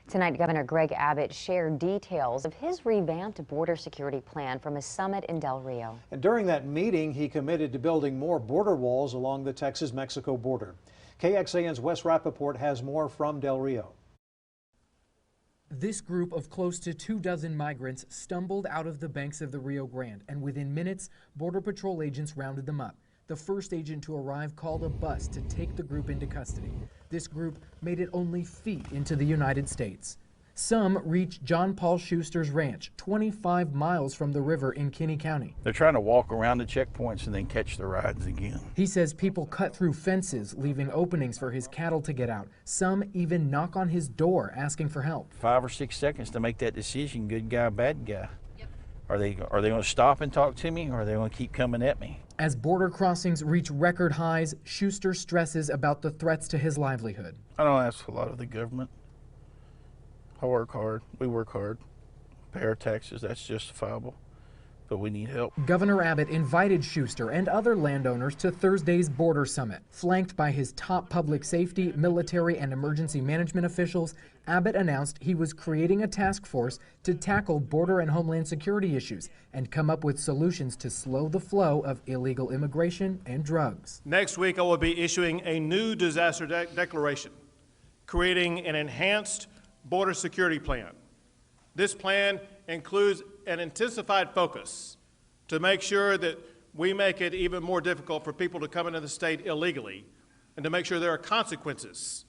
Tonight, Governor Greg Abbott shared details of his revamped border security plan from a summit in Del Rio. And during that meeting, he committed to building more border walls along the Texas-Mexico border. KXAN's Wes Rappaport has more from Del Rio. This group of close to 24 migrants stumbled out of the banks of the Rio Grande, and within minutes, Border Patrol agents rounded them up. The first agent to arrive called a bus to take the group into custody. This group made it only feet into the United States. Some reached John Paul Schuster's ranch, 25 miles from the river in Kinney County. They're trying to walk around the checkpoints and then catch the rides again. He says people cut through fences, leaving openings for his cattle to get out. Some even knock on his door asking for help. 5 or 6 seconds to make that decision, good guy, bad guy. Yep. Are they going to stop and talk to me, or are they going to keep coming at me? As border crossings reach record highs, Schuster stresses about the threats to his livelihood. I don't ask a lot of the government. I work hard, we work hard, pay our taxes, that's justifiable, but we need help. Governor Abbott invited Schuster and other landowners to Thursday's border summit. Flanked by his top public safety, military, and emergency management officials, Abbott announced he was creating a task force to tackle border and homeland security issues and come up with solutions to slow the flow of illegal immigration and drugs. Next week, I will be issuing a new disaster declaration, creating an enhanced border security plan. This plan includes an intensified focus to make sure that we make it even more difficult for people to come into the state illegally, and to make sure there are consequences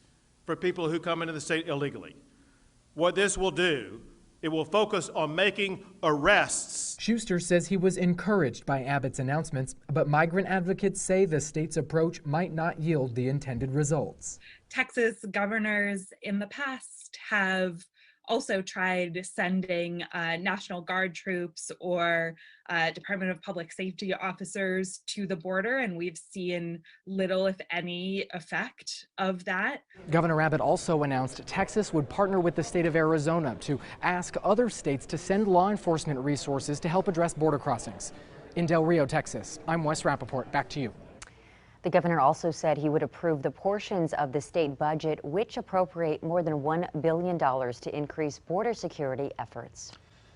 for people who come into the state illegally. What this will do, it will focus on making arrests. Schuster says he was encouraged by Abbott's announcements, but migrant advocates say the state's approach might not yield the intended results. Texas governors in the past have also tried sending National Guard troops or Department of Public Safety officers to the border, and we've seen little, if any, effect of that. Governor Abbott also announced Texas would partner with the state of Arizona to ask other states to send law enforcement resources to help address border crossings. In Del Rio, Texas, I'm Wes Rappaport. Back to you. The governor also said he would approve the portions of the state budget which appropriate more than $1 billion to increase border security efforts.